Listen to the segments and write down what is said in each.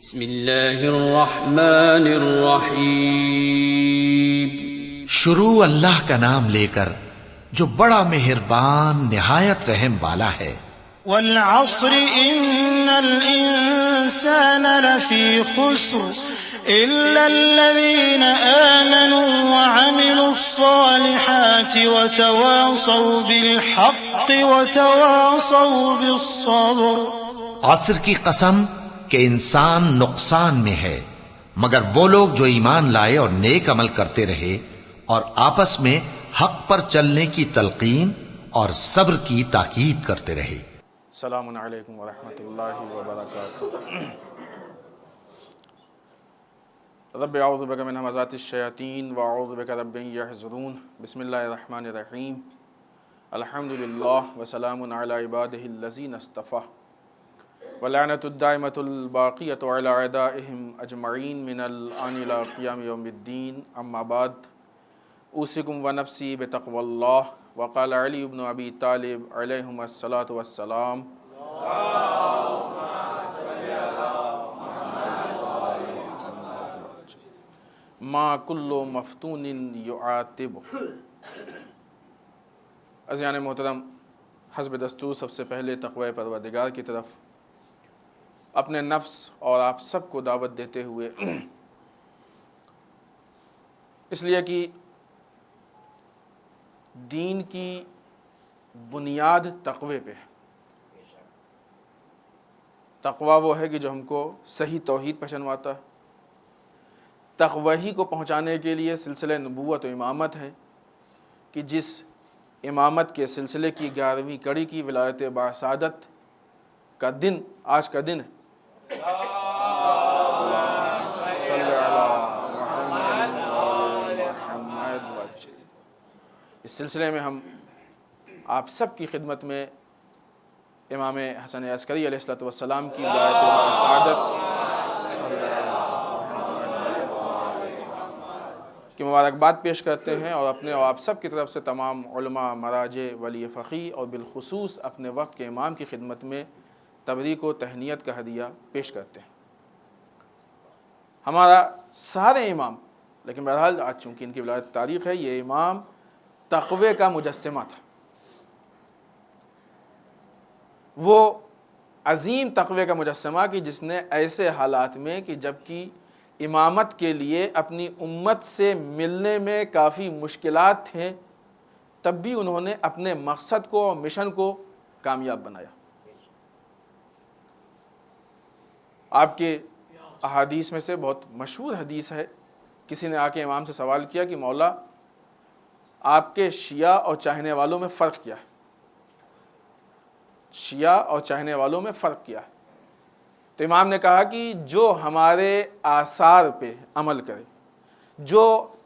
بسم اللہ الرحمن الرحیم۔ شروع اللہ کا نام لے کر جو بڑا مہربان نہایت رحم والا ہے۔ والعصر ان الانسان لفی خسر الا الذین آمنوا وعملوا الصالحات وتواصوا بالحق وتواصوا بالصبر۔ عصر کی قسم کہ انسان نقصان میں ہے مگر وہ لوگ جو ایمان لائے اور نیک عمل کرتے رہے اور آپس میں حق پر چلنے کی تلقین اور صبر کی تاکید کرتے رہے۔ السلام علیکم ورحمۃ اللہ وبرکاتہ۔ رب اعوذ بک من همزات الشیاطین واعوذ بک رب ان یحضرون۔ بسم اللہ الرحمن الرحیم۔ الحمد للہ وسلام علی عبادہ الذین اصطفیٰ ولعنۃ الدائمۃ الباقیۃ علی اعدائہم اجمعین من الآن الی قیام یوم الدین، اما بعد، اوصیکم ونفسی بتقوی اللہ۔ وقال علی بن ابی طالب علیہم الصلاۃ والسلام، ما کل مفتون یعاتب۔ عزیزان محترم، حسب دستور سب سے پہلے تقوی پروردگار کی طرف اپنے نفس اور آپ سب کو دعوت دیتے ہوئے، اس لیے کہ دین کی بنیاد تقوی پہ ہے۔ تقوی وہ ہے کہ جو ہم کو صحیح توحید پہچانواتا ہے۔ تقوی ہی کو پہنچانے کے لیے سلسلہ نبوت و امامت ہے کہ جس امامت کے سلسلے کی 11ویں کڑی کی ولایت باسعادت کا دن آج کا دن ہے۔ اس سلسلے میں ہم آپ سب کی خدمت میں امام حسن عسکری علیہ السلام کی ولایت باسعادت کی مبارکباد پیش کرتے ہیں، اور اپنے اور آپ سب کی طرف سے تمام علماء، مراجع، ولی فقیہ اور بالخصوص اپنے وقت کے امام کی خدمت میں تبریک و تہنیت کا ہدیہ پیش کرتے ہیں۔ ہمارا سارے امام، لیکن بہرحال آج چونکہ ان کی ولادت تاریخ ہے، یہ امام تقوی کا مجسمہ تھا۔ وہ عظیم تقوی کا مجسمہ کہ جس نے ایسے حالات میں کہ جبکہ امامت کے لیے اپنی امت سے ملنے میں کافی مشکلات تھیں، تب بھی انہوں نے اپنے مقصد کو اور مشن کو کامیاب بنایا۔ آپ کے احادیث میں سے بہت مشہور حدیث ہے، کسی نے آ کے امام سے سوال کیا کہ مولا، آپ کے شیعہ اور چاہنے والوں میں فرق کیا ہے؟ شیعہ اور چاہنے والوں میں فرق کیا ہے؟ تو امام نے کہا کہ جو ہمارے آثار پہ عمل کرے، جو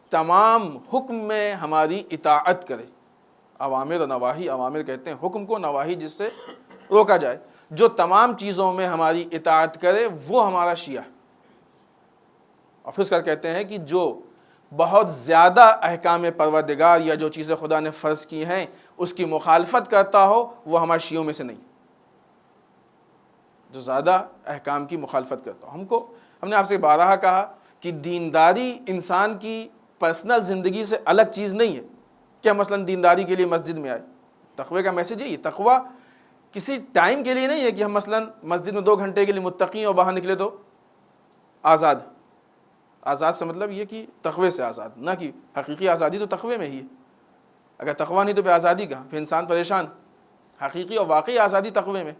تمام حکم میں ہماری اطاعت کرے، اوامر و نواہی، اوامر کہتے ہیں حکم کو، نواہی جس سے روکا جائے، جو تمام چیزوں میں ہماری اطاعت کرے وہ ہمارا شیعہ ہے۔ اور پھر اس کا کہتے ہیں کہ جو بہت زیادہ احکام پروردگار یا جو چیزیں خدا نے فرض کی ہیں اس کی مخالفت کرتا ہو وہ ہمارے شیعوں میں سے نہیں، جو زیادہ احکام کی مخالفت کرتا ہو۔ ہم نے آپ سے بارہا کہا کہ دینداری انسان کی پرسنل زندگی سے الگ چیز نہیں ہے کہ ہم مثلا دینداری کے لیے مسجد میں آئے۔ تقوی کا میسیج ہے، یہ تقوی کسی ٹائم کے لیے نہیں ہے کہ ہم مثلا مسجد میں 2 گھنٹے کے لیے متقی اور باہر نکلے تو آزاد سے مطلب یہ کہ تقوی سے آزاد، نہ کہ حقیقی آزادی تو تقوی میں ہی ہے۔ اگر تقوی نہیں تو پھر آزادی کہاں؟ پھر انسان پریشان۔ حقیقی اور واقعی آزادی تقوی میں۔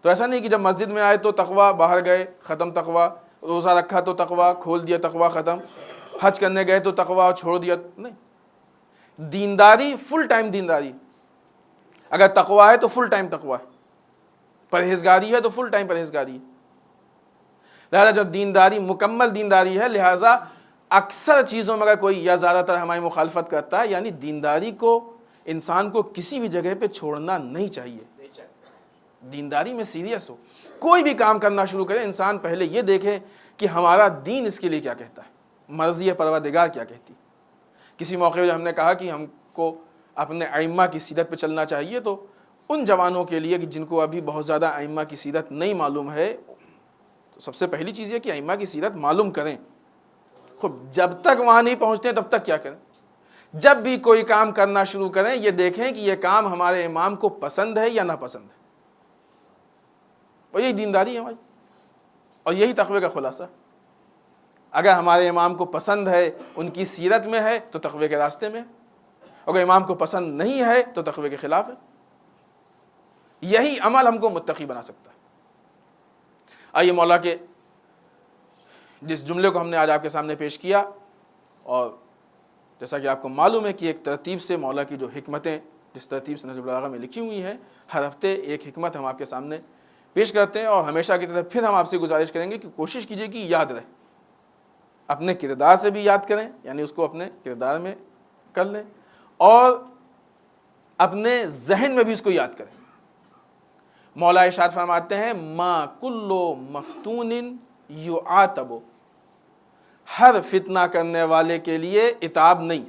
تو ایسا نہیں کہ جب مسجد میں آئے تو تقوی، باہر گئے ختم تقوی، روزہ رکھا تو تقوی، کھول دیا تقوی ختم، حج کرنے گئے تو تقوی چھوڑ دیا، نہیں۔ دینداری فل ٹائم دینداری، اگر تقوی ہے تو فل ٹائم تقوی ہے، پرہیزگاری ہے تو فل ٹائم پرہیزگاری ہے۔ لہذا جب دینداری مکمل دینداری ہے، لہذا اکثر چیزوں میں اگر کوئی یا زیادہ تر ہماری مخالفت کرتا ہے، یعنی دینداری کو انسان کو کسی بھی جگہ پہ چھوڑنا نہیں چاہیے۔ دینداری میں سیریس ہو، کوئی بھی کام کرنا شروع کرے، انسان پہلے یہ دیکھے کہ ہمارا دین اس کے لیے کیا کہتا ہے، مرضی پروردگار کیا کہتی۔ کسی موقع پہ ہم نے کہا کہ ہم کو اپنے ائمہ کی سیرت پہ چلنا چاہیے، تو ان جوانوں کے لیے کہ جن کو ابھی بہت زیادہ ائمہ کی سیرت نہیں معلوم ہے، سب سے پہلی چیز یہ کہ ائمہ کی سیرت معلوم کریں. خب جب تک وہاں نہیں پہنچتے تب تک کیا کریں؟ جب بھی کوئی کام کرنا شروع کریں یہ دیکھیں کہ یہ کام ہمارے امام کو پسند ہے یا ناپسند ہے. اور یہی دینداری ہے ہماری، اور یہی تقوی کا خلاصہ. اگر ہمارے امام کو پسند ہے، ان کی سیرت میں ہے، تو تقوی کے راستے میں ہے. اگر امام کو پسند نہیں ہے تو تقوی کے خلاف ہے. یہی عمل ہم کو متقی بنا سکتا ہے. آئیے مولا کے جس جملے کو ہم نے آج آپ کے سامنے پیش کیا، اور جیسا کہ آپ کو معلوم ہے کہ ایک ترتیب سے مولا کی جو حکمتیں جس ترتیب سے نہج البلاغہ میں لکھی ہوئی ہیں، ہر ہفتے ایک حکمت ہم آپ کے سامنے پیش کرتے ہیں. اور ہمیشہ کی طرح پھر ہم آپ سے گزارش کریں گے کہ کوشش کیجئے کہ یاد رہے. اپنے کردار سے بھی یاد کریں، یعنی اس کو اپنے کردار میں کر لیں، اور اپنے ذہن میں بھی اس کو یاد کریں. مولا ارشاد فرماتے ہیں ما کلو مفتون یعاتب، ہر فتنہ کرنے والے کے لیے عتاب نہیں.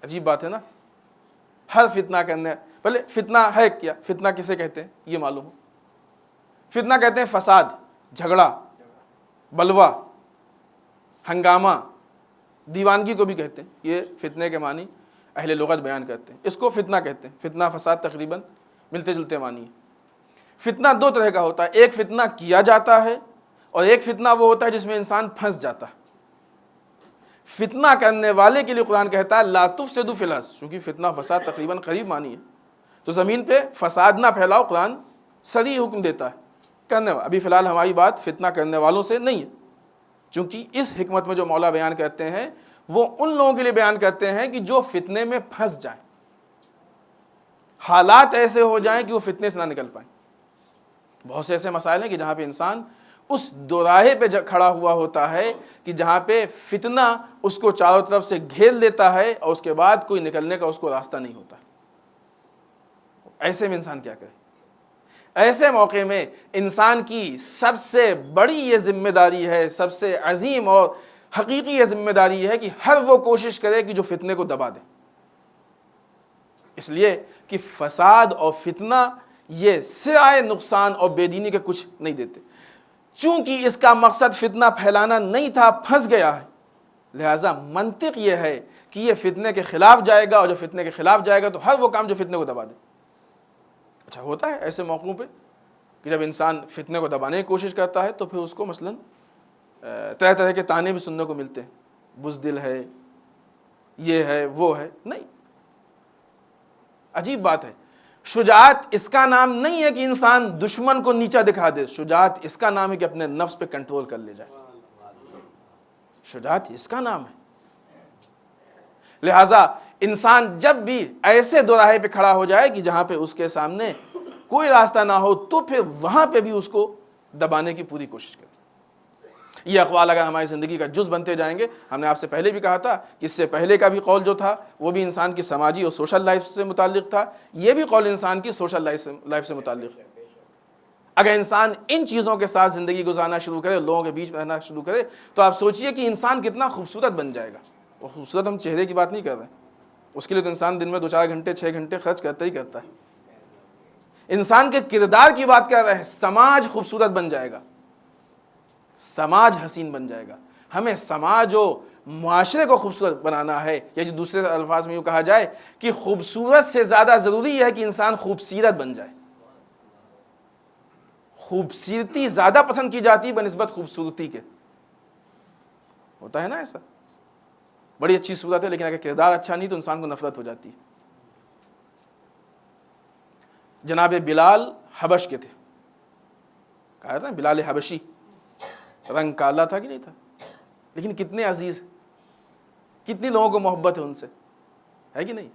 عجیب بات ہے نا، ہر فتنہ کرنے، پہلے فتنہ ہے کیا؟ فتنہ کسے کہتے ہیں یہ معلوم ہو. فتنہ کہتے ہیں فساد، جھگڑا، بلوا، ہنگامہ، دیوانگی کو بھی کہتے ہیں. یہ فتنے کے معنی اہل لغت بیان کرتے ہیں. اس کو فتنہ کہتے ہیں. فتنہ فساد تقریباً ملتے جلتے معنی ہیں. فتنہ دو طرح کا ہوتا ہے، ایک فتنہ کیا جاتا ہے اور ایک فتنہ وہ ہوتا ہے جس میں انسان پھنس جاتا ہے. فتنہ کرنے والے کے لیے قرآن کہتا ہے لا تفسدوا فی الارض، چونکہ فتنہ فساد تقریباً قریب معنی ہے، تو زمین پہ فساد نہ پھیلاؤ. قرآن صریح حکم دیتا ہے کرنے والا. ابھی فی الحال ہماری بات فتنہ کرنے والوں سے نہیں ہے، چونکہ اس حکمت میں جو مولا بیان کرتے ہیں وہ ان لوگوں کے لیے بیان کرتے ہیں کہ جو فتنے میں پھنس جائیں، حالات ایسے ہو جائیں کہ وہ فتنے سے نہ نکل پائیں. بہت سے ایسے مسائل ہیں کہ جہاں پہ انسان اس دوراہے پہ کھڑا ہوا ہوتا ہے کہ جہاں پہ فتنہ اس کو چاروں طرف سے گھیر لیتا ہے اور اس کے بعد کوئی نکلنے کا اس کو راستہ نہیں ہوتا. ایسے میں انسان کیا کرے؟ ایسے موقع میں انسان کی سب سے بڑی یہ ذمہ داری ہے، سب سے عظیم اور حقیقی یہ ذمہ داری ہے کہ ہر وہ کوشش کرے کہ جو فتنے کو دبا دے. اس لیے کہ فساد اور فتنہ یہ سوائے نقصان اور بے دینی کے کچھ نہیں دیتے. چونکہ اس کا مقصد فتنہ پھیلانا نہیں تھا، پھنس گیا ہے، لہٰذا منطق یہ ہے کہ یہ فتنے کے خلاف جائے گا، اور جو فتنے کے خلاف جائے گا تو ہر وہ کام جو فتنے کو دبا دے. اچھا ہوتا ہے ایسے موقعوں پہ کہ جب انسان فتنے کو دبانے کی کوشش کرتا ہے تو پھر اس کو مثلاً طرح طرح کے طعنے بھی سننے کو ملتے ہیں، بزدل ہے، یہ ہے، وہ ہے. نہیں، عجیب بات ہے. شجاعت اس کا نام نہیں ہے کہ انسان دشمن کو نیچا دکھا دے، شجاعت اس کا نام ہے کہ اپنے نفس پہ کنٹرول کر لے جائے. شجاعت اس کا نام ہے. لہٰذا انسان جب بھی ایسے دوراہے پہ کھڑا ہو جائے کہ جہاں پہ اس کے سامنے کوئی راستہ نہ ہو تو پھر وہاں پہ بھی اس کو دبانے کی پوری کوشش کرے. یہ اقوال اگر ہماری زندگی کا جز بنتے جائیں گے، ہم نے آپ سے پہلے بھی کہا تھا کہ اس سے پہلے کا بھی قول جو تھا وہ بھی انسان کی سماجی اور سوشل لائف سے متعلق تھا، یہ بھی قول انسان کی سوشل لائف سے متعلق ہے. اگر انسان ان چیزوں کے ساتھ زندگی گزارنا شروع کرے، لوگوں کے بیچ میں رہنا شروع کرے، تو آپ سوچئے کہ انسان کتنا خوبصورت بن جائے گا. اور خوبصورت ہم چہرے کی بات نہیں کر رہے ہیں، اس کے لیے تو انسان دن میں 2-4 گھنٹے 6 گھنٹے خرچ کرتا ہی کرتا ہے. انسان کے کردار کی بات کر رہے ہیں. سماج خوبصورت بن جائے گا، سماج حسین بن جائے گا. ہمیں سماج و معاشرے کو خوبصورت بنانا ہے، یا جو دوسرے الفاظ میں یوں کہا جائے کہ خوبصورت سے زیادہ ضروری ہے کہ انسان خوبصیرت بن جائے. خوبصورتی زیادہ پسند کی جاتی بنسبت خوبصورتی کے. ہوتا ہے نا ایسا، بڑی اچھی صورت ہے لیکن اگر کردار اچھا نہیں تو انسان کو نفرت ہو جاتی ہے. جناب بلال حبش کے تھے، کہا تھا بلال حبشی، رنگ کالا تھا کہ نہیں تھا، لیکن کتنے عزیز، کتنی لوگوں کو محبت ہے ان سے، ہے کہ نہیں.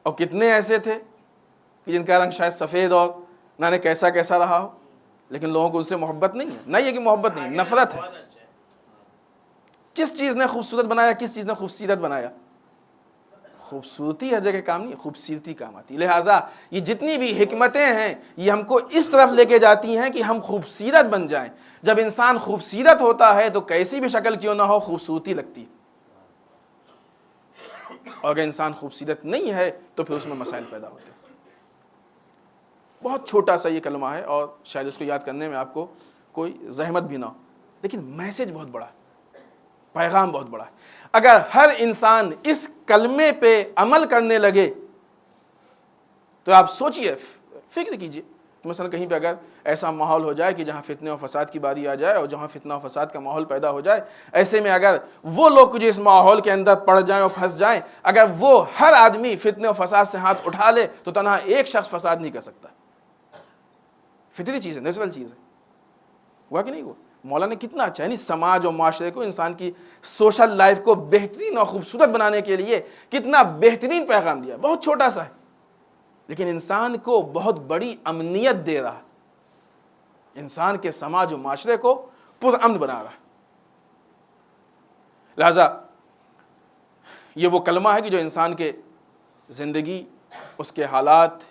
اور کتنے ایسے تھے کہ جن کا رنگ شاید سفید اور نہ کیسا کیسا رہا ہو، لیکن لوگوں کو ان سے محبت نہیں ہے. نہیں ہے کہ محبت نہیں، نفرت ہے. کس چیز نے خوبصورت بنایا، کس چیز نے خوبصورت بنایا؟ خوبصورتی ہر جگہ کام نہیں، خوبصورتی کام آتی. لہٰذا یہ جتنی بھی حکمتیں ہیں یہ ہم کو اس طرف لے کے جاتی ہیں کہ ہم خوبصورت بن جائیں. جب انسان خوبصورت ہوتا ہے تو کیسی بھی شکل کیوں نہ ہو خوبصورتی لگتی ہے، اور اگر انسان خوبصورت نہیں ہے تو پھر اس میں مسائل پیدا ہوتے ہیں. بہت چھوٹا سا یہ کلمہ ہے اور شاید اس کو یاد کرنے میں آپ کو کوئی زحمت بھی نہ ہو، لیکن میسج بہت بڑا ہے، پیغام بہت بڑا ہے۔ اگر ہر انسان اس کلمے پہ عمل کرنے لگے تو آپ سوچئے، فکر کیجئے کہ مثلا کہیں پہ اگر ایسا ماحول ہو جائے کہ جہاں فتنے و فساد کی باری آ جائے، اور جہاں فتنہ و فساد کا ماحول پیدا ہو جائے، ایسے میں اگر وہ لوگ جو اس ماحول کے اندر پڑ جائیں اور پھنس جائیں، اگر وہ ہر آدمی فتنے و فساد سے ہاتھ اٹھا لے تو تنہا ایک شخص فساد نہیں کر سکتا۔ فطری چیز ہے، نیچرل چیز ہے، ہوا کہ نہیں ہوا؟ مولا نے کتنا اچھا، یعنی سماج اور معاشرے کو، انسان کی سوشل لائف کو بہترین اور خوبصورت بنانے کے لیے کتنا بہترین پیغام دیا، بہت چھوٹا سا ہے لیکن انسان کو بہت بڑی امنیت دے رہا، انسان کے سماج و معاشرے کو پرامن بنا رہا۔ لہذا یہ وہ کلمہ ہے کہ جو انسان کے زندگی، اس کے حالات،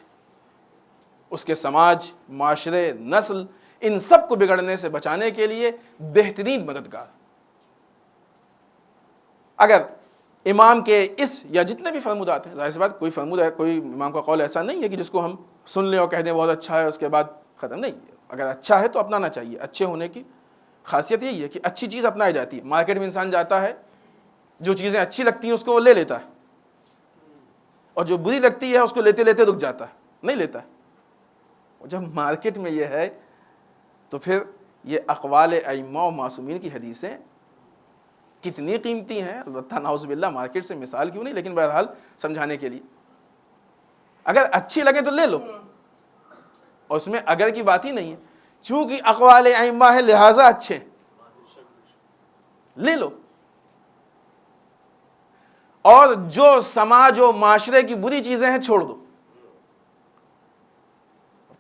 اس کے سماج، معاشرے، نسل، ان سب کو بگڑنے سے بچانے کے لیے بہترین مددگار۔ اگر امام کے اس یا جتنے بھی فرمودات ہیں، ظاہر سی بات کوئی فرمود ہے، کوئی امام کا قول ایسا نہیں ہے کہ جس کو ہم سن لیں اور کہہ دیں بہت اچھا ہے اس کے بعد ختم، نہیں، اگر اچھا ہے تو اپنانا چاہیے۔ اچھے ہونے کی خاصیت یہی ہے کہ اچھی چیز اپنائی جاتی ہے۔ مارکیٹ میں انسان جاتا ہے، جو چیزیں اچھی لگتی ہیں اس کو وہ لے لیتا ہے، اور جو بری لگتی ہے اس کو لیتے لیتے رک جاتا ہے، نہیں لیتا ہے۔ جب مارکیٹ میں یہ ہے تو پھر یہ اقوال ائمہ و معصومین کی حدیثیں کتنی قیمتی ہیں، البتہ نعوذ باللہ مارکیٹ سے مثال کیوں نہیں، لیکن بہرحال سمجھانے کے لیے اگر اچھی لگے تو لے لو، اور اس میں اگر کی بات ہی نہیں ہے، چونکہ اقوال ائمہ ہے لہٰذا اچھے، لے لو۔ اور جو سماج و معاشرے کی بری چیزیں ہیں چھوڑ دو،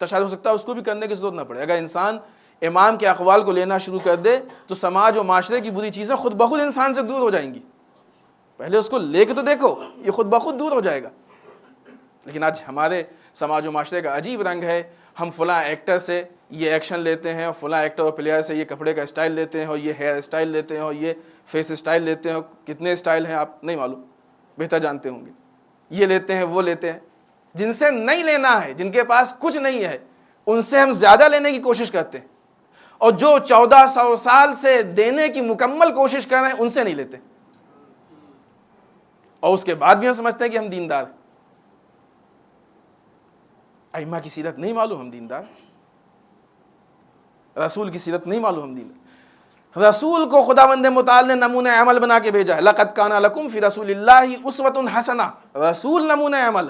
تو شاید ہو سکتا ہے اس کو بھی کرنے کی ضرورت نہ پڑے۔ اگر انسان امام کے اقوال کو لینا شروع کر دے تو سماج و معاشرے کی بری چیزیں خود بخود انسان سے دور ہو جائیں گی۔ پہلے اس کو لے کے تو دیکھو، یہ خود بخود دور ہو جائے گا۔ لیکن آج ہمارے سماج و معاشرے کا عجیب رنگ ہے، ہم فلاں ایکٹر سے یہ ایکشن لیتے ہیں، اور فلاں ایکٹر اور پلیئر سے یہ کپڑے کا اسٹائل لیتے ہیں، اور یہ ہیئر اسٹائل لیتے ہیں، اور یہ فیس اسٹائل لیتے ہیں، اور کتنے اسٹائل ہیں آپ نہیں معلوم، بہتر جانتے ہوں گے۔ یہ لیتے ہیں، وہ لیتے ہیں، جن سے نہیں لینا ہے، جن کے پاس کچھ نہیں ہے، ان سے ہم زیادہ لینے کی کوشش کرتے ہیں، اور جو 1400 سال سے دینے کی مکمل کوشش کر رہے ہیں ان سے نہیں لیتے، اور اس کے بعد بھی ہم سمجھتے ہیں کہ ہم دیندار۔ ائمہ کی سیرت نہیں معلوم ہم دیندار، رسول کی سیرت نہیں معلوم ہم دیندار۔ رسول کو خداوند متعال نے نمونہ عمل بنا کے بھیجا ہے، لقد کان لکم فی رسول اللہ اسوۃ حسنہ، رسول نمونہ عمل۔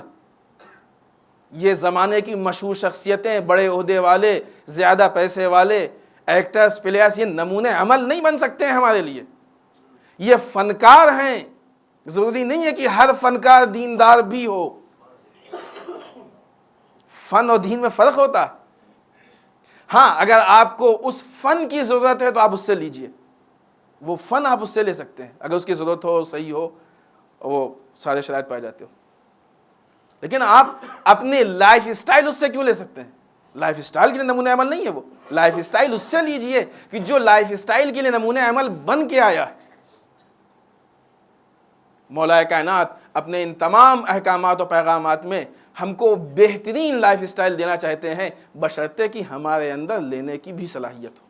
یہ زمانے کی مشہور شخصیتیں، بڑے عہدے والے، زیادہ پیسے والے، ایکٹرز، پلیئرز، یہ نمونہ عمل نہیں بن سکتے ہیں ہمارے لیے۔ یہ فنکار ہیں، ضروری نہیں ہے کہ ہر فنکار دیندار بھی ہو، فن اور دین میں فرق ہوتا۔ ہاں اگر آپ کو اس فن کی ضرورت ہے تو آپ اس سے لیجئے، وہ فن آپ اس سے لے سکتے ہیں اگر اس کی ضرورت ہو، صحیح ہو، وہ سارے شرائط پائے جاتے ہو۔ لیکن آپ اپنی لائف اسٹائل اس سے کیوں لے سکتے ہیں؟ لائف اسٹائل کے لیے نمونہ عمل نہیں ہے وہ، لائف اسٹائل اس سے لیجئے کہ جو لائف اسٹائل کے لیے نمونہ عمل بن کے آیا ہے۔ مولا کائنات اپنے ان تمام احکامات و پیغامات میں ہم کو بہترین لائف اسٹائل دینا چاہتے ہیں، بشرطے کہ ہمارے اندر لینے کی بھی صلاحیت ہو۔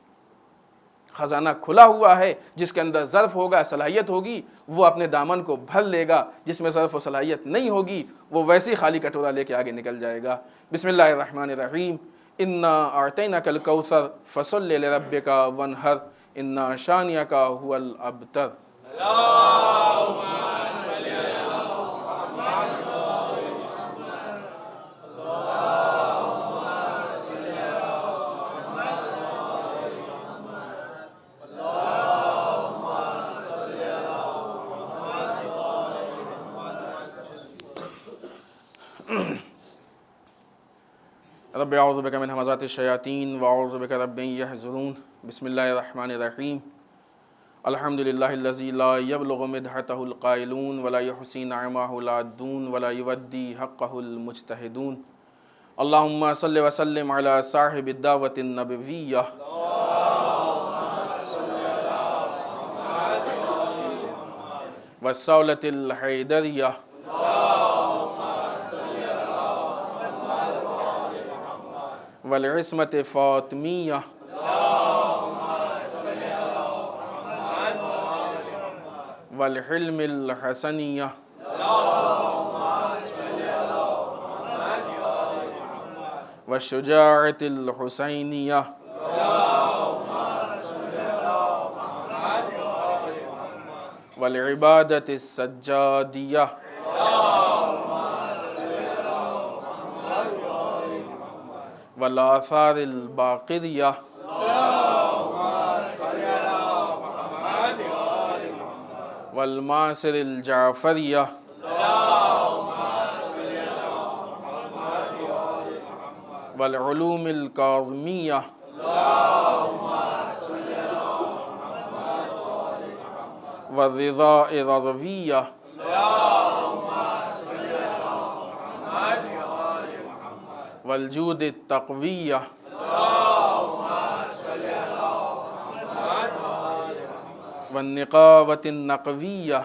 خزانہ کھلا ہوا ہے، جس کے اندر ظرف ہوگا، صلاحیت ہوگی، وہ اپنے دامن کو بھر لے گا، جس میں ظرف و صلاحیت نہیں ہوگی وہ ویسی خالی کٹورا لے کے آگے نکل جائے گا۔ بسم اللہ الرحمن الرحیم، انا اعطیناک الکوثر فصل لربک وانحر ان شانئک هو الابتر۔ رب اعوذ بک من همزات الشیاطین واعوذ بک رب ان یحضرون۔ بسم اللہ الرحمن الرحیم، الحمد للہ الذی لا یبلغ مدحتہ القائلون ولا یحصی نعمہ العادون ولا یودی حقہ المجتہدون۔ اللہم صل وسلم علی صاحب الدعوۃ النبویہ والصولۃ الحیدریہ والعصمت فاطمیہ والحلم الحسنیہ والشجاعت الحسینیہ والعبادت السجادیہ والآثار الباقریہ والماصر الجعفریہ والعلوم الکاظمیہ والرضا الرضویہ والجود التقویہ والنقاوة النقویہ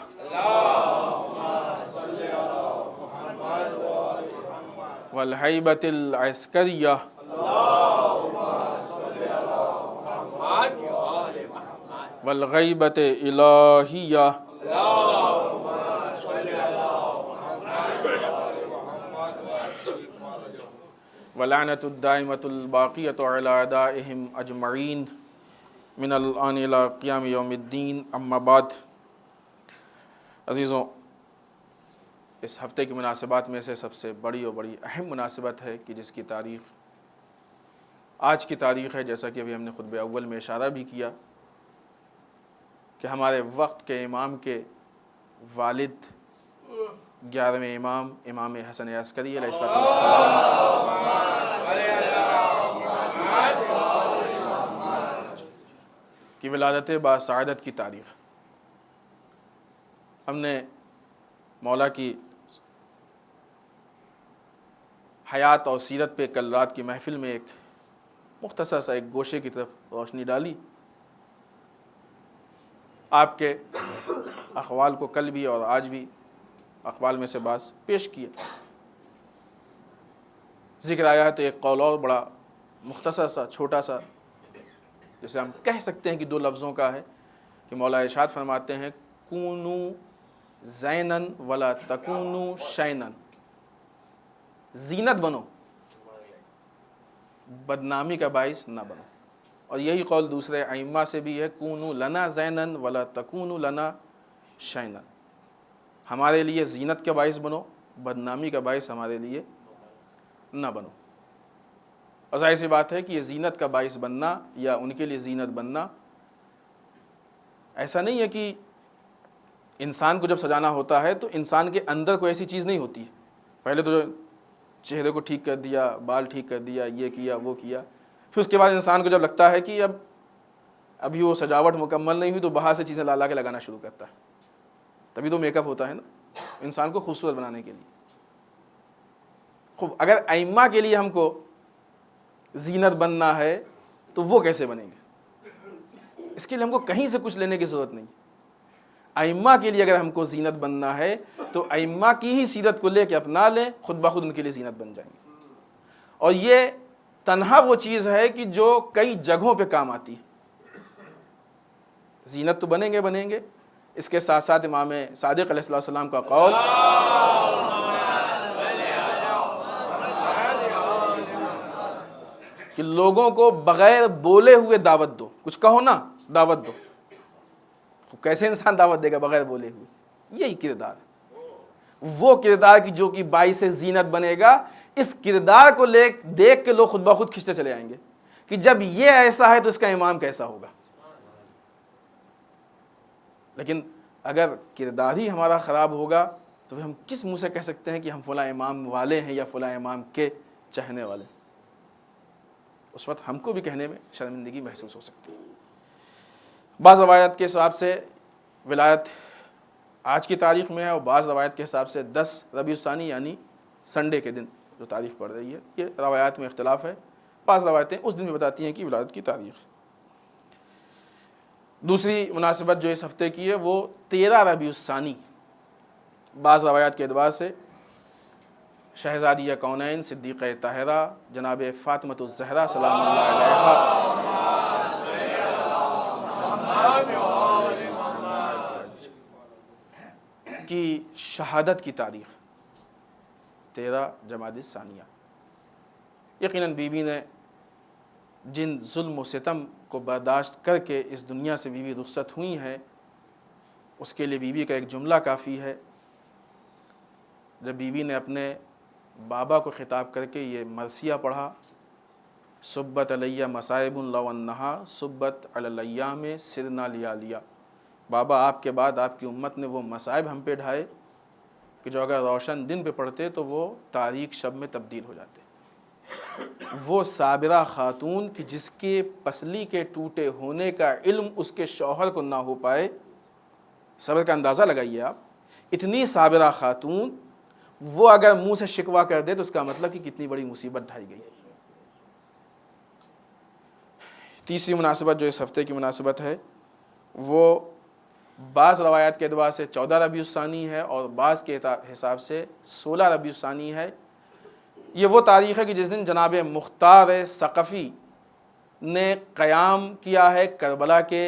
والہیبۃ العسکریہ والغیبۃ الہیہ واللعنۃ الدائمۃ الباقیۃ علی اعدائہم اجمعین من الآن الی قیام یوم الدین، اما بعد۔ عزیزوں، اس ہفتے کی مناسبات میں سے سب سے بڑی اور بڑی اہم مناسبت ہے کہ جس کی تاریخ آج کی تاریخ ہے، جیسا کہ ابھی ہم نے خطبہ اول میں اشارہ بھی کیا کہ ہمارے وقت کے امام کے والد 11ویں امام امام حسن عسکری علیہ السلام کی ولادت باسعادت کی تاریخ۔ ہم نے مولا کی حیات اور سیرت پہ کل رات کی محفل میں ایک مختصر سا ایک گوشے کی طرف روشنی ڈالی، آپ کے اقوال کو کل بھی اور آج بھی اقوال میں سے بعض پیش کیے۔ ذکر آیا ہے تو ایک قول اور بڑا مختصر سا چھوٹا سا، جسے ہم کہہ سکتے ہیں کہ 2 لفظوں کا ہے، کہ مولا ارشاد فرماتے ہیں کونو زینن ولا تکونو شینن، زینت بنو بدنامی کا باعث نہ بنو۔ اور یہی قول دوسرے ائمہ سے بھی ہے، کونو لنا زینن ولا تکونو لنا شینن، ہمارے لیے زینت کا باعث بنو، بدنامی کا باعث ہمارے لیے نہ بنو۔ اور ظاہر سی بات ہے کہ یہ زینت کا باعث بننا یا ان کے لیے زینت بننا ایسا نہیں ہے کہ انسان کو جب سجانا ہوتا ہے تو انسان کے اندر کوئی ایسی چیز نہیں ہوتی، پہلے تو چہرے کو ٹھیک کر دیا، بال ٹھیک کر دیا، یہ کیا وہ کیا، پھر اس کے بعد انسان کو جب لگتا ہے کہ ابھی وہ سجاوٹ مکمل نہیں ہوئی تو باہر سے چیزیں لا کے لگانا شروع کرتا ہے، تبھی تو میک اپ ہوتا ہے نا انسان کو خوبصورت بنانے کے لیے۔ خوب، اگر ائمہ کے لیے ہم کو زینت بننا ہے تو وہ کیسے بنیں گے؟ اس کے لیے ہم کو کہیں سے کچھ لینے کی ضرورت نہیں۔ ائمہ کے لیے اگر ہم کو زینت بننا ہے تو ائمہ کی ہی سیرت کو لے کے اپنا لیں، خود بخود ان کے لیے زینت بن جائیں گے۔ اور یہ تنہا وہ چیز ہے کہ جو کئی جگہوں پہ کام آتی ہے۔ زینت تو بنیں گے، اس کے ساتھ ساتھ امام صادق علیہ السلام کا قول کہ لوگوں کو بغیر بولے ہوئے دعوت دو، کچھ کہو نا دعوت دو۔ کیسے انسان دعوت دے گا بغیر بولے ہوئے؟ یہی کردار ہے، وہ کردار کی جو کہ باعث زینت بنے گا۔ اس کردار کو دیکھ کے لوگ خود بخود کھنچتے چلے آئیں گے کہ جب یہ ایسا ہے تو اس کا امام کیسا ہوگا۔ لیکن اگر کردار ہی ہمارا خراب ہوگا تو پھر ہم کس منہ سے کہہ سکتے ہیں کہ ہم فلاں امام والے ہیں یا فلاں امام کے چاہنے والے؟ اس وقت ہم کو بھی کہنے میں شرمندگی محسوس ہو سکتی ہے۔ بعض روایت کے حساب سے ولایت آج کی تاریخ میں ہے، اور بعض روایت کے حساب سے 10 ربیع الثانی یعنی سنڈے کے دن جو تاریخ پڑ رہی ہے، یہ روایات میں اختلاف ہے۔ بعض روایتیں اس دن بھی بتاتی ہیں کہ ولادت کی تاریخ۔ دوسری مناسبت جو اس ہفتے کی ہے وہ 13 ربیع الثانی، بعض روایات کے اعتبار سے شہزادیہ کونین صدیقہ طاہرہ جناب فاطمۃ الزہرا سلام اللہ علیہا کی شہادت کی تاریخ 13 جمادی الثانیہ۔ یقیناً بیوی نے جن ظلم و ستم کو برداشت کر کے اس دنیا سے بیوی رخصت ہوئی ہیں، اس کے لیے بیوی کا ایک جملہ کافی ہے۔ جب بیوی نے اپنے بابا کو خطاب کر کے یہ مرثیہ پڑھا، صبت علیہ مصائب لو انہا صبت علی الایام سرنا لیالیا، بابا آپ کے بعد آپ کی امت نے وہ مصائب ہم پہ ڈھائے کہ جو اگر روشن دن پہ پڑھتے تو وہ تاریک شب میں تبدیل ہو جاتے۔ وہ صابرہ خاتون کہ جس کے پسلی کے ٹوٹے ہونے کا علم اس کے شوہر کو نہ ہو پائے، صبر کا اندازہ لگائیے آپ، اتنی صابرہ خاتون وہ اگر منہ سے شکوہ کر دے تو اس کا مطلب کہ کتنی بڑی مصیبت ڈھائی گئی۔ تیسری مناسبت جو اس ہفتے کی مناسبت ہے وہ بعض روایات کے اعتبار سے 14 ربیع الثانی ہے اور بعض کے حساب سے 16 ربیع الثانی ہے۔ یہ وہ تاریخ ہے کہ جس دن جناب مختار ثقفی نے قیام کیا ہے کربلا کے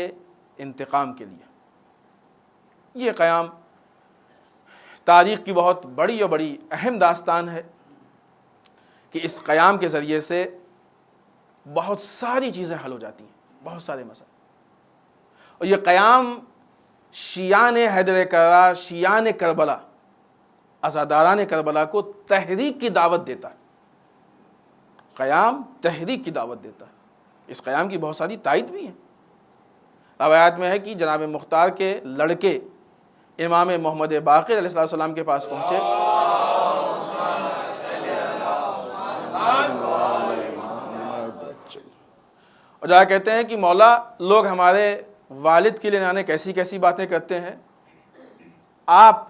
انتقام کے لیے۔ یہ قیام تاریخ کی بہت بڑی اور بڑی اہم داستان ہے کہ اس قیام کے ذریعے سے بہت ساری چیزیں حل ہو جاتی ہیں، بہت سارے مسائل۔ اور یہ قیام شیعان حیدر کرار، شیعان کربلا، عزاداران کربلا کو تحریک کی دعوت دیتا ہے۔ قیام تحریک کی دعوت دیتا ہے۔ اس قیام کی بہت ساری تائید بھی ہیں۔ روایات میں ہے کہ جناب مختار کے لڑکے امام محمد باقر علیہ السلام کے پاس پہنچے اور جا کہتے ہیں کہ مولا، لوگ ہمارے والد کے لیے نانے کیسی کیسی باتیں کرتے ہیں، آپ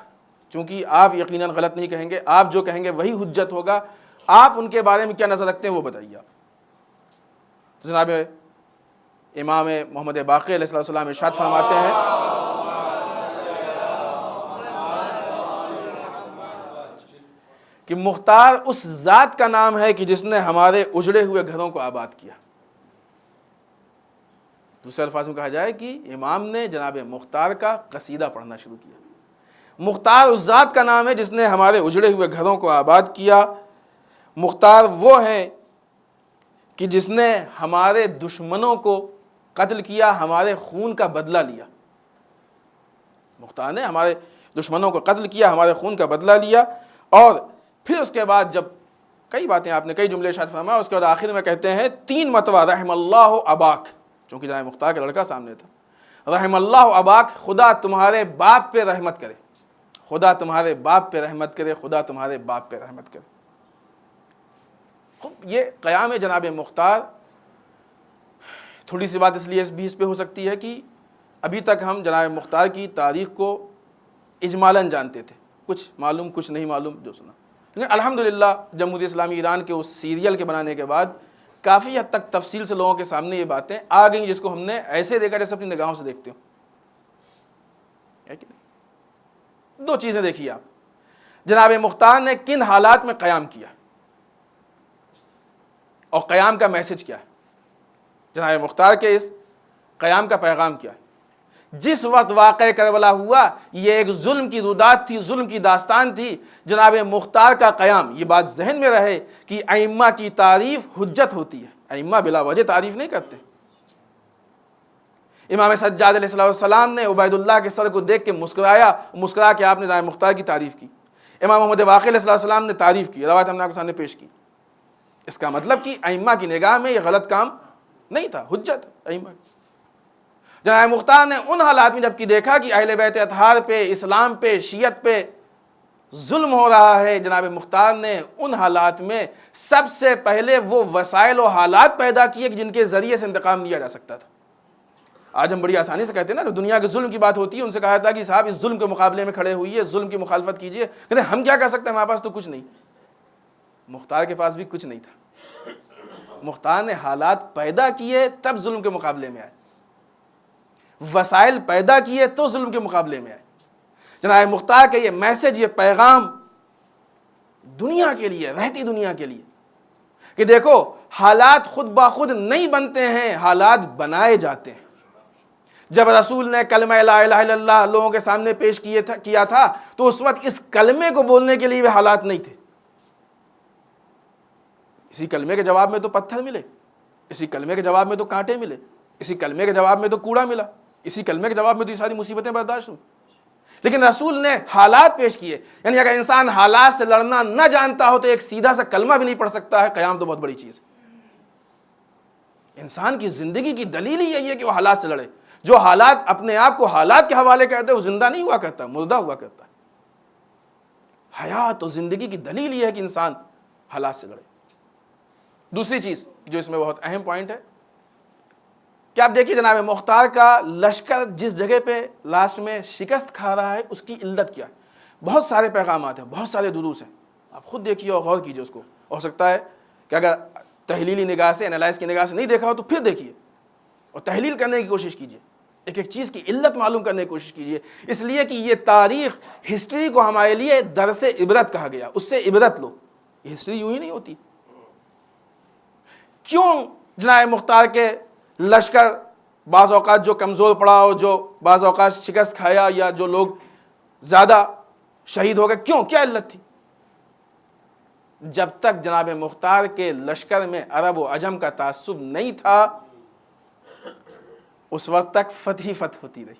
چونکہ آپ یقیناً غلط نہیں کہیں گے، آپ جو کہیں گے وہی حجت ہوگا، آپ ان کے بارے میں کیا نظر رکھتے ہیں وہ بتائیے آپ۔ تو جناب امام محمد باقر علیہ السلام ارشاد فرماتے ہیں کہ مختار اس ذات کا نام ہے کہ جس نے ہمارے اجڑے ہوئے گھروں کو آباد کیا۔ دوسرے الفاظ میں کہا جائے کہ امام نے جناب مختار کا قصیدہ پڑھنا شروع کیا۔ مختار اس ذات کا نام ہے جس نے ہمارے اجڑے ہوئے گھروں کو آباد کیا۔ مختار وہ ہے کہ جس نے ہمارے دشمنوں کو قتل کیا، ہمارے خون کا بدلہ لیا۔ مختار نے ہمارے دشمنوں کو قتل کیا، ہمارے خون کا بدلہ لیا۔ اور پھر اس کے بعد جب کئی باتیں آپ نے کئی جملے ارشاد فرمایا، اس کے بعد آخر میں کہتے ہیں 3 مرتبہ رحم اللہ اباک، چونکہ جناب مختار کا لڑکا سامنے تھا، رحم اللہ اباک، خدا تمہارے باپ پہ رحمت کرے، خدا تمہارے باپ پہ رحمت کرے، خدا تمہارے باپ پہ رحمت کرے۔ خوب یہ قیام جناب مختار، تھوڑی سی بات اس لیے اس پہ ہو سکتی ہے کہ ابھی تک ہم جناب مختار کی تاریخ کو اجمالاً جانتے تھے، کچھ معلوم کچھ نہیں معلوم جو سنا، لیکن الحمدللہ جمہوریہ اسلامی ایران کے اس سیریل کے بنانے کے بعد کافی حد تک تفصیل سے لوگوں کے سامنے یہ باتیں آ گئیں جس کو ہم نے ایسے دیکھا جیسے اپنی نگاہوں سے دیکھتے ہوں۔ 2 چیزیں دیکھیے آپ، جناب مختار نے کن حالات میں قیام کیا اور قیام کا میسج کیا ہے، جناب مختار کے اس قیام کا پیغام کیا ہے۔ جس وقت واقع کربلا ہوا یہ ایک ظلم کی رودات تھی، ظلم کی داستان تھی۔ جناب مختار کا قیام، یہ بات ذہن میں رہے کہ ائمہ کی تعریف حجت ہوتی ہے، ائمہ بلا وجہ تعریف نہیں کرتے۔ امام سجاد علیہ السلام نے عبید اللہ کے سر کو دیکھ کے مسکرایا، مسکرا کے آپ نے جناب مختار کی تعریف کی۔ امام محمد باقر علیہ السلام نے تعریف کی، روایت ہم نے آپ کے سامنے پیش کی۔ اس کا مطلب کہ ائمہ کی نگاہ میں یہ غلط کام نہیں تھا، حجت ائمہ کی۔ جناب مختار نے ان حالات میں جبکہ دیکھا کہ اہل بیت اطہار پہ، اسلام پہ، شیعت پہ ظلم ہو رہا ہے، جناب مختار نے ان حالات میں سب سے پہلے وہ وسائل و حالات پیدا کیے کہ جن کے ذریعے سے انتقام لیا جا سکتا تھا۔ آج ہم بڑی آسانی سے کہتے ہیں نا، جو دنیا کے ظلم کی بات ہوتی ہے ان سے کہا تھا کہ صاحب اس ظلم کے مقابلے میں کھڑے ہوئیے، ظلم کی مخالفت کیجئے، کہتے ہیں ہم کیا کر سکتے ہیں، ہمارے پاس تو کچھ نہیں۔ مختار کے پاس بھی کچھ نہیں تھا، مختار نے حالات پیدا کیے تب ظلم کے مقابلے میں آئے، وسائل پیدا کیے تو ظلم کے مقابلے میں آئے۔ جناب مختار کا یہ میسج، یہ پیغام دنیا کے لیے، رہتی دنیا کے لیے، کہ دیکھو حالات خود بخود نہیں بنتے ہیں، حالات بنائے جاتے ہیں۔ جب رسول نے کلمہ لا الہ الا اللہ لوگوں کے سامنے پیش کیا تھا تو اس وقت اس کلمے کو بولنے کے لیے بھی حالات نہیں تھے۔ اسی کلمے کے جواب میں تو پتھر ملے، اسی کلمے کے جواب میں تو کانٹے ملے، اسی کلمے کے جواب میں تو کوڑا ملا، اسی کلمے کے جواب میں تو یہ ساری مصیبتیں برداشت ہوئی۔ لیکن رسول نے حالات پیش کیے، یعنی اگر انسان حالات سے لڑنا نہ جانتا ہو تو ایک سیدھا سا کلمہ بھی نہیں پڑھ سکتا ہے، قیام تو بہت بڑی چیز ہے۔ انسان کی زندگی کی دلیل ہی یہی ہے کہ وہ حالات سے لڑے۔ جو حالات اپنے آپ کو حالات کے حوالے کرتے وہ زندہ نہیں ہوا کرتا، مردہ ہوا کرتا ہے۔ حیات اور زندگی کی دلیل یہ ہے کہ انسان حالات سے لڑے۔ دوسری چیز جو اس میں بہت اہم پوائنٹ ہے کہ آپ دیکھیے جناب مختار کا لشکر جس جگہ پہ لاسٹ میں شکست کھا رہا ہے اس کی علت کیا ہے۔ بہت سارے پیغامات ہیں، بہت سارے دروس ہیں، آپ خود دیکھیے اور غور کیجیے اس کو۔ ہو سکتا ہے کہ اگر تحلیلی نگاہ سے، انالائز کی نگاہ سے نہیں دیکھا ہو تو پھر دیکھیے اور تحلیل کرنے کی کوشش کیجیے، ایک ایک چیز کی علت معلوم کرنے کی کوشش کیجیے، اس لیے کہ یہ تاریخ، ہسٹری کو ہمارے لیے درس عبرت کہا گیا، اس سے عبرت لو۔ یہ ہسٹری یوں ہی نہیں ہوتی۔ کیوں جناب مختار کے لشکر بعض اوقات جو کمزور پڑا اور جو بعض اوقات شکست کھایا یا جو لوگ زیادہ شہید ہو گئے، کیوں، کیا علت تھی؟ جب تک جناب مختار کے لشکر میں عرب و عجم کا تعصب نہیں تھا اس وقت تک فتح ہی فتح ہوتی رہی۔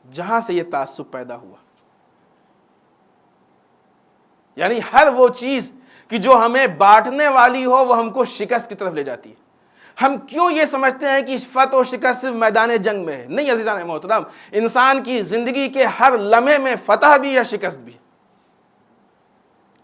جہاں سے یہ تعصب پیدا ہوا، یعنی ہر وہ چیز کہ جو ہمیں بانٹنے والی ہو وہ ہم کو شکست کی طرف لے جاتی ہے۔ ہم کیوں یہ سمجھتے ہیں کہ فتح و شکست صرف میدان جنگ میں ہے؟ نہیں عزیزان محترم، انسان کی زندگی کے ہر لمحے میں فتح بھی ہے، شکست بھی ہے۔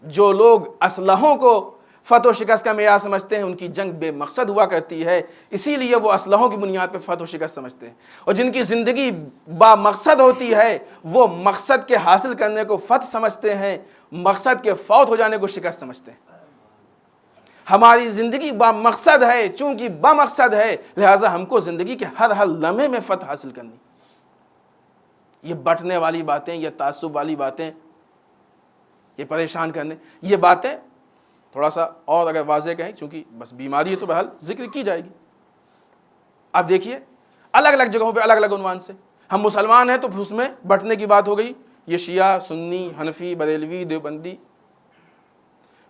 جو لوگ اسلحوں کو فتح و شکست کا معیار سمجھتے ہیں ان کی جنگ بے مقصد ہوا کرتی ہے، اسی لیے وہ اسلحوں کی بنیاد پہ فتح و شکست سمجھتے ہیں۔ اور جن کی زندگی با مقصد ہوتی ہے وہ مقصد کے حاصل کرنے کو فتح سمجھتے ہیں، مقصد کے فوت ہو جانے کو شکست سمجھتے ہیں۔ ہماری زندگی با مقصد ہے، چونکہ با مقصد ہے لہٰذا ہم کو زندگی کے ہر لمحے میں فتح حاصل کرنی۔ یہ بٹنے والی باتیں، یہ تعصب والی باتیں، یہ پریشان کرنے، یہ باتیں تھوڑا سا اور اگر واضح کہیں، چونکہ بس بیماری ہے تو بہرحال ذکر کی جائے گی۔ آپ دیکھیے الگ الگ جگہوں پہ الگ الگ عنوان سے ہم مسلمان ہیں تو پھر اس میں بٹنے کی بات ہو گئی، یہ شیعہ، سنی، حنفی، بریلوی، دیوبندی،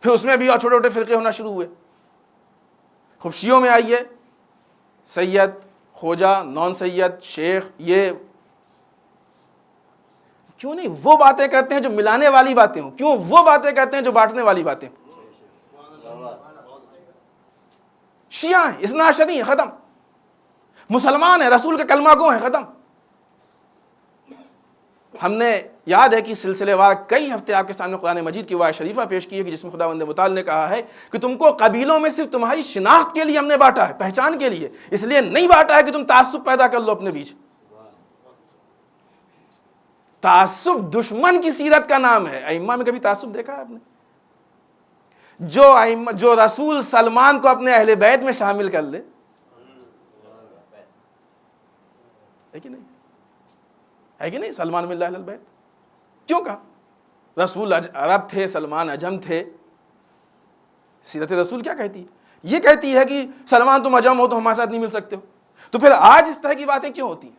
پھر اس میں بھی اور چھوٹے چھوٹے فرقے ہونا شروع ہوئے۔ خوب شیعوں میں آئیے سید، خواجہ، نان سید، شیخ، یہ کیوں نہیں وہ باتیں کرتے ہیں جو ملانے والی باتیں ہوں؟ کیوں وہ باتیں کرتے ہیں جو بانٹنے والی باتیں؟ شیعہ ہیں، اثنا عشری ہیں، ختم۔ مسلمان ہیں، رسول کے کلمہ گو ہیں، ختم۔ ہم نے یاد ہے کہ سلسلے وار کئی ہفتے آپ کے سامنے قرآن مجید کی آیت شریفہ پیش کی ہے کہ جس میں خداوند متعال نے کہا ہے کہ تم کو قبیلوں میں صرف تمہاری شناخت کے لیے ہم نے بانٹا ہے، پہچان کے لیے، اس لیے نہیں بانٹا ہے کہ تم تعصب پیدا کر لو اپنے بیچ۔ تعصب دشمن کی سیرت کا نام ہے۔ ائمہ میں کبھی تعصب دیکھا ہے آپ نے؟ جو رسول سلمان کو اپنے اہل بیت میں شامل کر لے، ہے کہ نہیں؟ ہے کہ نہیں؟ سلمان من اہل البیت کیوں کہا؟ رسول عرب تھے، سلمان عجم تھے۔ سیرت رسول کیا کہتی ہے؟ یہ کہتی ہے کہ سلمان تم عجم ہو تو ہمارے ساتھ نہیں مل سکتے ہو۔ تو پھر آج اس طرح کی باتیں کیوں ہوتی ہیں؟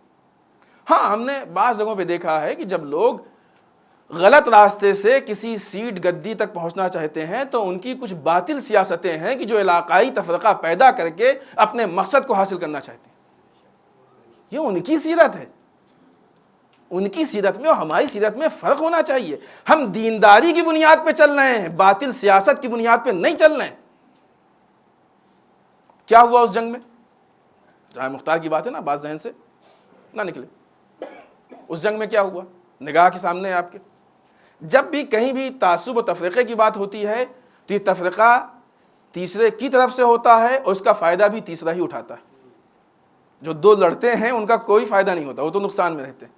ہاں، ہم نے بعض جگہوں پہ دیکھا ہے کہ جب لوگ غلط راستے سے کسی سیٹ گدی تک پہنچنا چاہتے ہیں تو ان کی کچھ باطل سیاستیں ہیں کہ جو علاقائی تفرقہ پیدا کر کے اپنے مقصد کو حاصل کرنا چاہتے ہیں۔ یہ ان کی سیرت ہے، ان کی سیرت میں اور ہماری سیرت میں فرق ہونا چاہیے۔ ہم دینداری کی بنیاد پہ چل رہے ہیں، باطل سیاست کی بنیاد پہ نہیں چل رہے ہیں۔ کیا ہوا اس جنگ میں؟ جہاں مختار کی بات ہے نا، بات ذہن سے نہ نکلے۔ اس جنگ میں کیا ہوا؟ نگاہ کے سامنے ہے آپ کے۔ جب بھی کہیں بھی تعصب و تفرقے کی بات ہوتی ہے تو یہ تفرقہ تیسرے کی طرف سے ہوتا ہے اور اس کا فائدہ بھی تیسرا ہی اٹھاتا ہے۔ جو دو لڑتے ہیں ان کا کوئی فائدہ نہیں ہوتا، وہ تو نقصان میں رہتے ہیں۔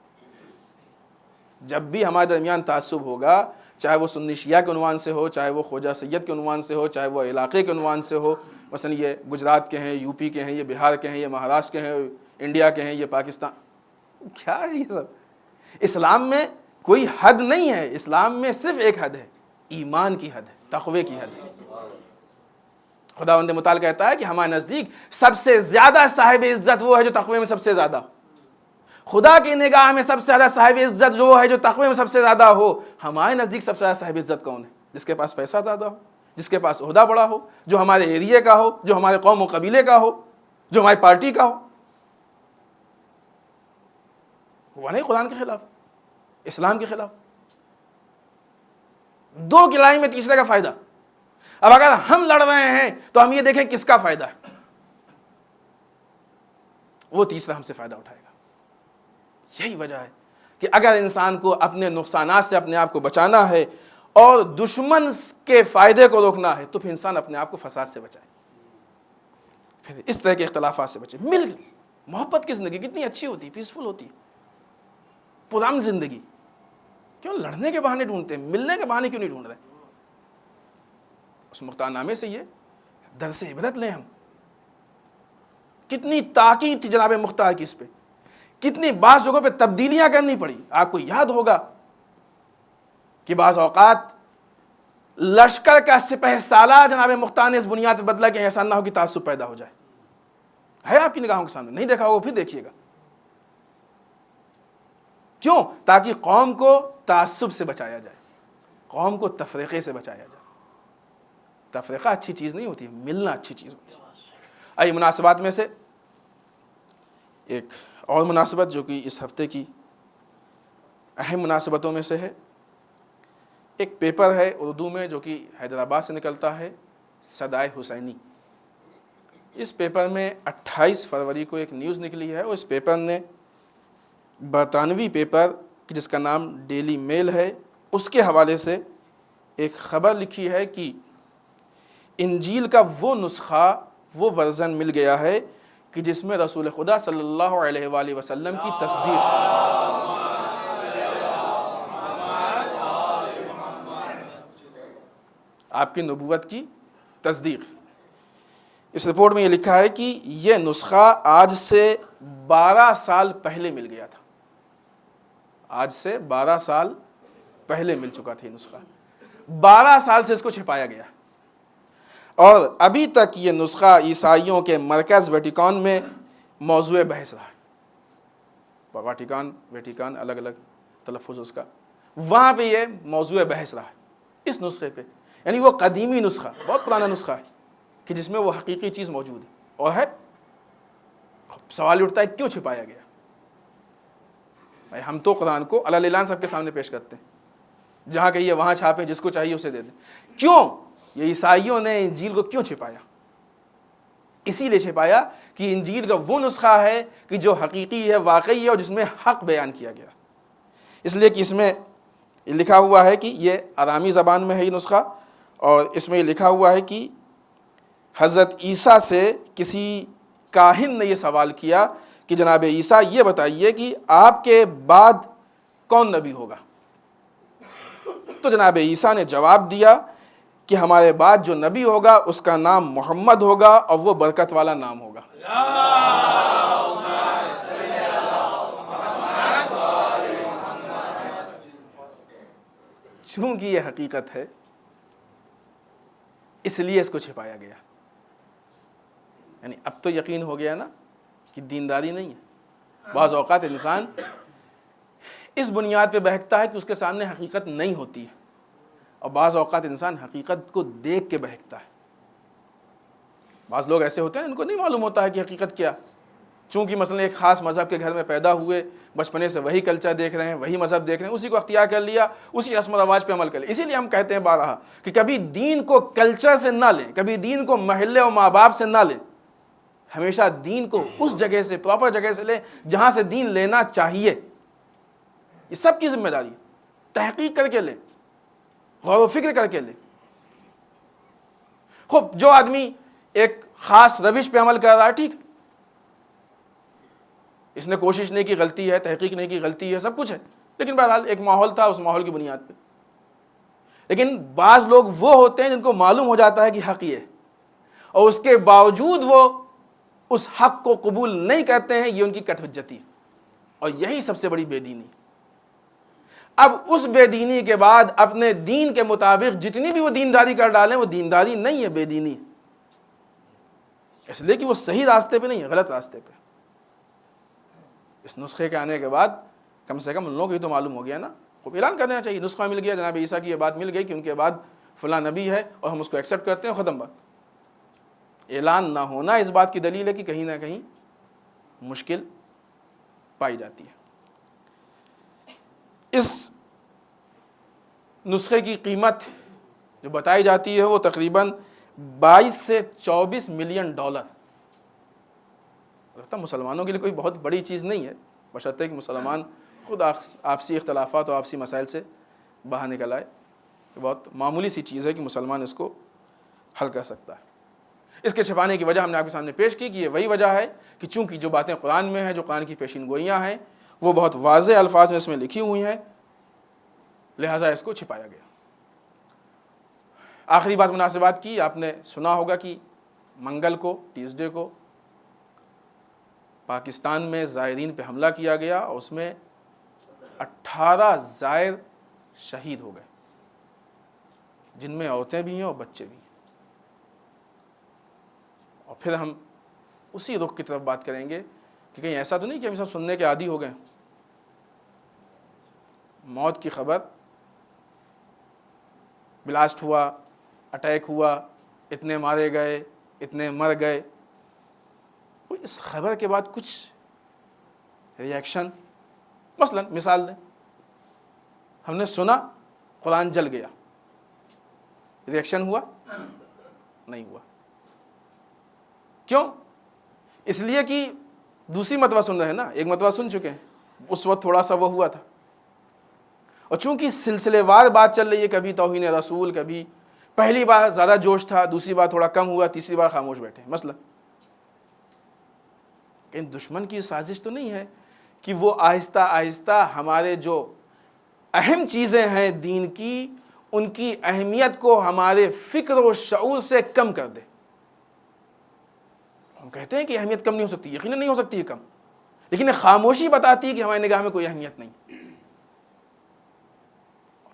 جب بھی ہمارے درمیان تعصب ہوگا، چاہے وہ سنی شیعہ کے عنوان سے ہو، چاہے وہ خواجہ سید کے عنوان سے ہو، چاہے وہ علاقے کے عنوان سے ہو، مثلا یہ گجرات کے ہیں، یو پی کے ہیں، یہ بہار کے ہیں، یہ مہاراشٹر کے ہیں، انڈیا کے ہیں، یہ پاکستان، کیا ہے یہ سب؟ اسلام میں کوئی حد نہیں ہے، اسلام میں صرف ایک حد ہے، ایمان کی حد ہے، تقوی کی حد ہے۔ خداوند متعال کہتا ہے کہ ہمارے نزدیک سب سے زیادہ صاحب عزت وہ ہے جو تقوی میں سب سے زیادہ ہو۔ خدا کی نگاہ میں سب سے زیادہ صاحب عزت جو ہے جو تقوی میں سب سے زیادہ ہو۔ ہمارے نزدیک سب سے زیادہ صاحب عزت کون ہے؟ جس کے پاس پیسہ زیادہ ہو، جس کے پاس عہدہ بڑا ہو، جو ہمارے ایریے کا ہو، جو ہمارے قوم و قبیلے کا ہو، جو ہماری پارٹی کا ہو۔ وہ نہیں قرآن کے خلاف، اسلام کے خلاف۔ دو کی لڑائی میں تیسرے کا فائدہ۔ اب اگر ہم لڑ رہے ہیں تو ہم یہ دیکھیں کس کا فائدہ ہے، وہ تیسرا ہم سے فائدہ اٹھائے گا۔ یہی وجہ ہے کہ اگر انسان کو اپنے نقصانات سے اپنے آپ کو بچانا ہے اور دشمن کے فائدے کو روکنا ہے تو پھر انسان اپنے آپ کو فساد سے بچائے، پھر اس طرح کے اختلافات سے بچے۔ مل محبت کی زندگی کتنی اچھی ہوتی ہے، پیسفل ہوتی ہے، پرامن زندگی۔ کیوں لڑنے کے بہانے ڈھونڈتے ہیں؟ ملنے کے بہانے کیوں نہیں ڈھونڈ رہے؟ اس مختار نامے سے یہ درس عبرت لیں ہم۔ کتنی تاکید تھی جناب مختار کی اس پہ، کتنی بعض جگہوں پہ تبدیلیاں کرنی پڑی۔ آپ کو یاد ہوگا کہ بعض اوقات لشکر کا سپہ سالار جناب مختار نے اس بنیاد پہ بدلا کہ ایسا نہ ہو کہ تعصب پیدا ہو جائے۔ ہے آپ کی نگاہوں کے سامنے، نہیں دیکھا ہوگا پھر دیکھیے گا۔ کیوں؟ تاکہ قوم کو تعصب سے بچایا جائے، قوم کو تفریقے سے بچایا جائے۔ تفریقہ اچھی چیز نہیں ہوتی، ملنا اچھی چیز ہوتی ہے۔ آئی مناسبات میں سے ایک اور مناسبت جو کہ اس ہفتے کی اہم مناسبتوں میں سے ہے، ایک پیپر ہے اردو میں جو کہ حیدرآباد سے نکلتا ہے، صدائے حسینی۔ اس پیپر میں 28 فروری کو ایک نیوز نکلی ہے، اور اس پیپر نے برطانوی پیپر جس کا نام ڈیلی میل ہے، اس کے حوالے سے ایک خبر لکھی ہے کہ انجیل کا وہ نسخہ، وہ ورژن مل گیا ہے کہ جس میں رسول خدا صلی اللہ علیہ وآلہ وسلم کی تصدیق ہے۔ آپ کی نبوت کی تصدیق۔ اس رپورٹ میں یہ لکھا ہے کہ یہ نسخہ آج سے 12 سال پہلے مل گیا تھا، آج سے 12 سال پہلے مل چکا تھا یہ نسخہ، 12 سال سے اس کو چھپایا گیا، اور ابھی تک یہ نسخہ عیسائیوں کے مرکز ویٹیکان میں موضوع بحث رہا ہے۔ ویٹیکان الگ الگ تلفظ اس کا، وہاں پہ یہ موضوع بحث رہا ہے اس نسخے پہ۔ یعنی وہ قدیمی نسخہ، بہت پرانا نسخہ ہے کہ جس میں وہ حقیقی چیز موجود ہے، اور ہے سوال اٹھتا ہے کیوں چھپایا گیا؟ ہم تو قرآن کو علی الاعلان سب کے سامنے پیش کرتے ہیں، جہاں کہیے وہاں چھاپیں، جس کو چاہیے اسے دے دیں۔ کیوں یہ عیسائیوں نے انجیل کو کیوں چھپایا؟ اسی لیے چھپایا کہ انجیل کا وہ نسخہ ہے کہ جو حقیقی ہے، واقعی ہے، اور جس میں حق بیان کیا گیا۔ اس لیے کہ اس میں لکھا ہوا ہے کہ یہ آرامی زبان میں ہے یہ نسخہ، اور اس میں لکھا ہوا ہے کہ حضرت عیسیٰ سے کسی کاہن نے یہ سوال کیا کہ جناب عیسیٰ یہ بتائیے کہ آپ کے بعد کون نبی ہوگا؟ تو جناب عیسیٰ نے جواب دیا کہ ہمارے بعد جو نبی ہوگا اس کا نام محمد ہوگا، اور وہ برکت والا نام ہوگا۔ چونکہ یہ حقیقت ہے اس لیے اس کو چھپایا گیا۔ یعنی اب تو یقین ہو گیا نا کہ دینداری نہیں ہے۔ بعض اوقات انسان اس بنیاد پہ بہکتا ہے کہ اس کے سامنے حقیقت نہیں ہوتی ہے، اور بعض اوقات انسان حقیقت کو دیکھ کے بہکتا ہے۔ بعض لوگ ایسے ہوتے ہیں ان کو نہیں معلوم ہوتا ہے کہ حقیقت کیا، چونکہ مثلا ایک خاص مذہب کے گھر میں پیدا ہوئے، بچپنے سے وہی کلچر دیکھ رہے ہیں، وہی مذہب دیکھ رہے ہیں، اسی کو اختیار کر لیا، اسی رسم و رواج پہ عمل کر لیا۔ اسی لیے ہم کہتے ہیں بارہا کہ کبھی دین کو کلچر سے نہ لیں، کبھی دین کو محلے اور ماں باپ سے نہ لیں، ہمیشہ دین کو اس جگہ سے، پراپر جگہ سے لیں جہاں سے دین لینا چاہیے۔ یہ سب کی ذمہ داری ہے، تحقیق کر کے لیں، غور و فکر کر کے لیں۔ خوب جو آدمی ایک خاص روش پہ عمل کر رہا ہے، ٹھیک، اس نے کوشش نہیں کی، غلطی ہے، تحقیق نہیں کی، غلطی ہے، سب کچھ ہے، لیکن بہرحال ایک ماحول تھا، اس ماحول کی بنیاد پہ۔ لیکن بعض لوگ وہ ہوتے ہیں جن کو معلوم ہو جاتا ہے کہ حق یہ ہے، اور اس کے باوجود وہ اس حق کو قبول نہیں کرتے ہیں، یہ ان کی کٹ حجتی ہے، اور یہی سب سے بڑی بے دینی۔ اب اس بے دینی کے بعد اپنے دین کے مطابق جتنی بھی وہ دینداری کر ڈالیں وہ دینداری نہیں ہے، بے دینی، اس لیے کہ وہ صحیح راستے پہ نہیں ہے، غلط راستے پہ۔ اس نسخے کے آنے کے بعد کم سے کم ان لوگوں کو تو معلوم ہو گیا نا، خوب اعلان کر دینا چاہیے، نسخہ مل گیا، جناب عیسیٰ کی یہ بات مل گئی کہ ان کے بعد فلاں نبی ہے اور ہم اس کو ایکسیپٹ کرتے ہیں، ختم بات۔ اعلان نہ ہونا اس بات کی دلیل ہے کہ کہیں نہ کہیں مشکل پائی جاتی ہے۔ اس نسخے کی قیمت جو بتائی جاتی ہے وہ تقریباً 22 سے 24 ملین ڈالر، مسلمانوں کے لیے کوئی بہت بڑی چیز نہیں ہے، بشرطے کہ مسلمان خود آپسی اختلافات اور آپسی مسائل سے باہر نکل آئے، بہت معمولی سی چیز ہے کہ مسلمان اس کو حل کر سکتا ہے۔ اس کے چھپانے کی وجہ ہم نے آپ کے سامنے پیش کی کہ یہ وہی وجہ ہے کہ چونکہ جو باتیں قرآن میں ہیں، جو قرآن کی پیشین گوئیاں ہیں، وہ بہت واضح الفاظ میں اس میں لکھی ہوئی ہیں، لہٰذا اس کو چھپایا گیا۔ آخری بات مناسبات کی، آپ نے سنا ہوگا کہ منگل کو، ٹیوزڈے کو پاکستان میں زائرین پہ حملہ کیا گیا اور اس میں 18 زائر شہید ہو گئے، جن میں عورتیں بھی ہیں اور بچے بھی ہیں۔ اور پھر ہم اسی رخ کی طرف بات کریں گے کہ کہیں ایسا تو نہیں کہ ہم سب سننے کے عادی ہو گئے، موت کی خبر، بلاسٹ ہوا، اٹیک ہوا، اتنے مارے گئے، اتنے مر گئے، اس خبر کے بعد کچھ ریاکشن، مثلا مثال دیں، ہم نے سنا قرآن جل گیا، ریاکشن ہوا؟ نہیں ہوا۔ کیوں؟ اس لیے کہ دوسری مرتبہ سن رہے ہیں نا، ایک مرتبہ سن چکے ہیں، اس وقت تھوڑا سا وہ ہوا تھا، اور چونکہ سلسلے وار بات چل رہی ہے، کبھی توہین رسول، کبھی پہلی بار زیادہ جوش تھا، دوسری بار تھوڑا کم ہوا، تیسری بار خاموش بیٹھے، مثلا کہ دشمن کی سازش تو نہیں ہے کہ وہ آہستہ آہستہ ہمارے جو اہم چیزیں ہیں دین کی، ان کی اہمیت کو ہمارے فکر و شعور سے کم کر دے۔ ہم کہتے ہیں کہ اہمیت کم نہیں ہو سکتی، یقیناً نہیں ہو سکتی ہے کم، لیکن خاموشی بتاتی ہے کہ ہماری نگاہ میں کوئی اہمیت نہیں۔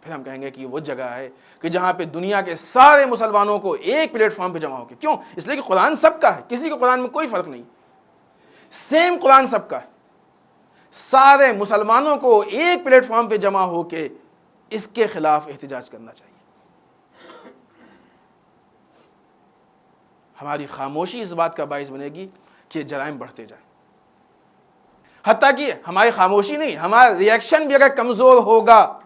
پھر ہم کہیں گے کہ یہ وہ جگہ ہے کہ جہاں پہ دنیا کے سارے مسلمانوں کو ایک پلیٹ فارم پہ جمع ہو کے، کیوں؟ اس لیے کہ قرآن سب کا ہے، کسی کو قرآن میں کوئی فرق نہیں، سیم قرآن سب کا ہے، سارے مسلمانوں کو ایک پلیٹ فارم پہ جمع ہو کے اس کے خلاف احتجاج کرنا چاہیے۔ ہماری خاموشی اس بات کا باعث بنے گی کہ جرائم بڑھتے جائیں، حتیٰ کہ ہماری خاموشی نہیں، ہمارا ریئیکشن بھی اگر کمزور ہوگا،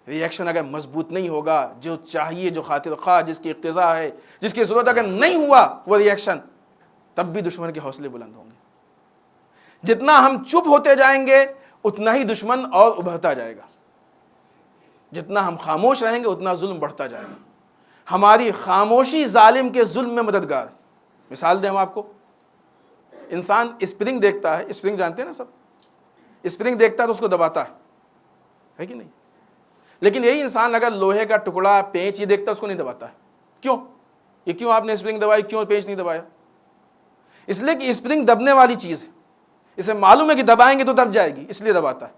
ریئیکشن اگر مضبوط نہیں ہوگا، جو چاہیے، جو خاطر خواہ، جس کی اقتضا ہے، جس کی ضرورت اگر نہیں ہوا وہ ریئیکشن، تب بھی دشمن کے حوصلے بلند ہوں گے۔ جتنا ہم چپ ہوتے جائیں گے اتنا ہی دشمن اور ابھرتا جائے گا، جتنا ہم خاموش رہیں گے اتنا ظلم بڑھتا جائے گا۔ ہماری خاموشی ظالم کے ظلم میں مددگار۔ مثال دیں ہم آپ کو، انسان اسپرنگ دیکھتا ہے، اسپرنگ جانتے ہیں نا سب، اسپرنگ دیکھتا ہے تو اس کو دباتا ہے کہ نہیں؟ لیکن یہی انسان اگر لوہے کا ٹکڑا، پینچ یہ دیکھتا ہے، اس کو نہیں دباتا ہے۔ کیوں؟ یہ کیوں آپ نے اسپرنگ دبائی، کیوں پینچ نہیں دبایا؟ اس لیے کہ اسپرنگ دبنے والی چیز ہے، اسے معلوم ہے کہ دبائیں گے تو دب جائے گی، اس لیے دباتا ہے۔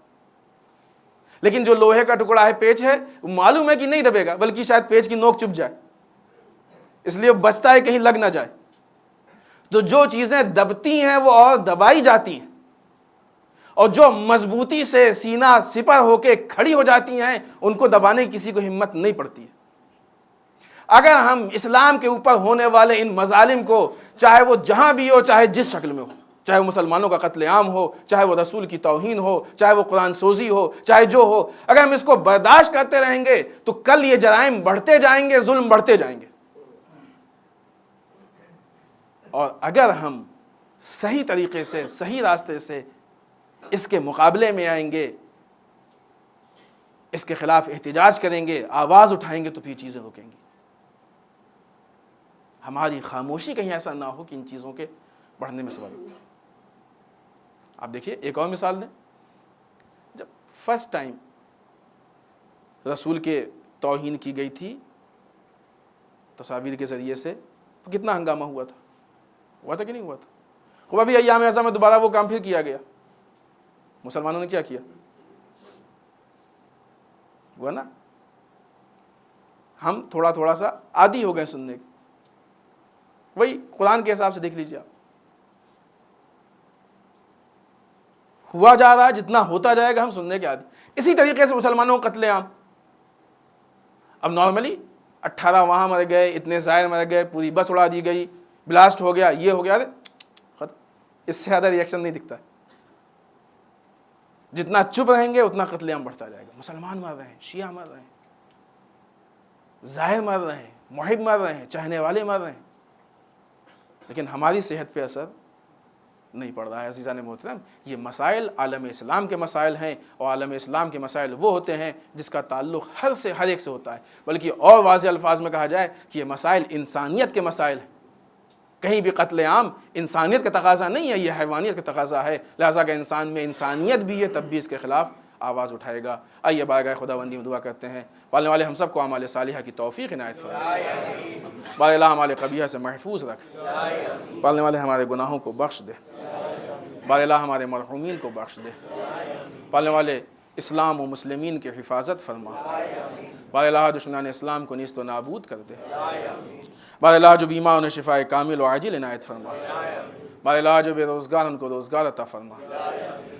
لیکن جو لوہے کا ٹکڑا ہے، پیچ ہے، معلوم ہے کہ نہیں دبے گا، بلکہ شاید پیچ کی نوک چپ جائے، اس لیے بچتا ہے کہیں لگ نہ جائے۔ تو جو چیزیں دبتی ہیں وہ اور دبائی جاتی ہیں، اور جو مضبوطی سے سینہ سپر ہو کے کھڑی ہو جاتی ہیں ان کو دبانے کی کسی کو ہمت نہیں پڑتی ہے۔ اگر ہم اسلام کے اوپر ہونے والے ان مظالم کو، چاہے وہ جہاں بھی ہو، چاہے جس شکل میں ہو، چاہے وہ مسلمانوں کا قتل عام ہو، چاہے وہ رسول کی توہین ہو، چاہے وہ قرآن سوزی ہو، چاہے جو ہو، اگر ہم اس کو برداشت کرتے رہیں گے تو کل یہ جرائم بڑھتے جائیں گے، ظلم بڑھتے جائیں گے۔ اور اگر ہم صحیح طریقے سے، صحیح راستے سے اس کے مقابلے میں آئیں گے، اس کے خلاف احتجاج کریں گے، آواز اٹھائیں گے، تو پھر چیزیں رکیں گی۔ ہماری خاموشی کہیں ایسا نہ ہو کہ ان چیزوں کے بڑھنے میں سبب ہو۔ آپ دیکھیے ایک اور مثال دیں، جب فرسٹ ٹائم رسول کے توہین کی گئی تھی تصاویر کے ذریعے سے، تو کتنا ہنگامہ ہوا تھا کہ نہیں ہوا تھا؟ خوب ابھی ایام اعظم میں دوبارہ وہ کام پھر کیا گیا، مسلمانوں نے کیا کیا؟ ہوا نا, ہم تھوڑا تھوڑا سا عادی ہو گئے سننے کے. وہی قرآن کے حساب سے دیکھ لیجیے آپ, ہوا جا رہا ہے, جتنا ہوتا جائے گا ہم سننے کے عادی. اسی طریقے سے مسلمانوں کو قتل عام, اب نارملی 18 وہاں مر گئے, اتنے زائر مر گئے, پوری بس اڑا دی گئی, بلاسٹ ہو گیا, یہ ہو گیا, ختم. اس سے زیادہ ریئیکشن نہیں دکھتا. جتنا چپ رہیں گے اتنا قتل عام بڑھتا جائے گا. مسلمان مر رہے ہیں, شیعہ مر رہے ہیں, زائر مر رہے ہیں, محب مر رہے ہیں, چاہنے والے مر رہے ہیں, لیکن ہماری صحت پہ اثر نہیں پڑ رہا ہے. عزیزان محترم, یہ مسائل عالم اسلام کے مسائل ہیں, اور عالم اسلام کے مسائل وہ ہوتے ہیں جس کا تعلق ہر ایک سے ہوتا ہے, بلکہ اور واضح الفاظ میں کہا جائے کہ یہ مسائل انسانیت کے مسائل ہیں. کہیں بھی قتل عام انسانیت کا تقاضا نہیں ہے, یہ حیوانیت کا تقاضا ہے. لہٰذا کہ انسان میں انسانیت بھی ہے, تب بھی اس کے خلاف آواز اٹھائے گا. آئیے بارگاہ خداوندی میں دعا کرتے ہیں, پالنے والے ہم سب کو اعمال صالحہ کی توفیق عنایت فرمائے. بار الہ ہمارے قبیحہ سے محفوظ رکھ, پالنے والے ہمارے گناہوں کو بخش دے, بار الہ ہمارے مرحومین کو بخش دے, پالنے والے اسلام و مسلمین کی حفاظت فرما, بار الہ دشمنان اسلام کو نیست و نابود کر دے, بار الہ جو بیمار انہیں شفائے کامل و عاجل عنایت فرما, بار الہ جو بے روزگار ان کو روزگار عطا فرما,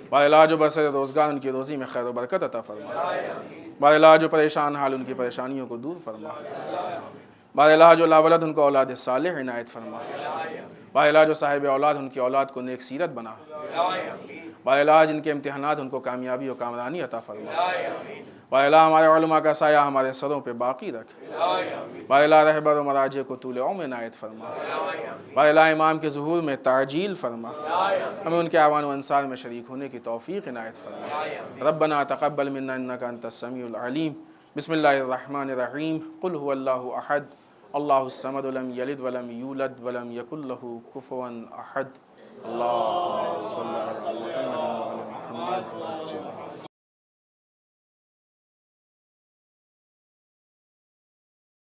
بار الہ جو برسر روزگار ان کی روزی میں خیر و برکت عطا فرما, بار الہ جو پریشان حال ان کی پریشانیوں کو دور فرما, بار الہ جو لاولد ان کو اولاد صالح عنایت فرما, بار الہ جو صاحب اولاد ان کی اولاد کو نیک سیرت بنا, بار الہ جن کے امتحانات ان کو کامیابی و کامرانی عطا فرما, بار الہ ہمارے علماء کا سایہ ہمارے سروں پہ باقی رکھ, بار الہ رہبر و مراجع کو طول عمر عنایت فرما, بار الہ امام کے ظہور میں تعجیل فرما, ہمیں ان کے اعوان و انصار میں شریک ہونے کی توفیق عنایت فرما. ربنا تقبل منا انک انت السمیع العلیم. بسم اللہ الرحمن الرحیم. قل هو اللہ احد اللہ الصمد لم یلد ولم یولد ولم یکن له کفوا احد. اللهم صل علی محمد وعلی محمد وعلی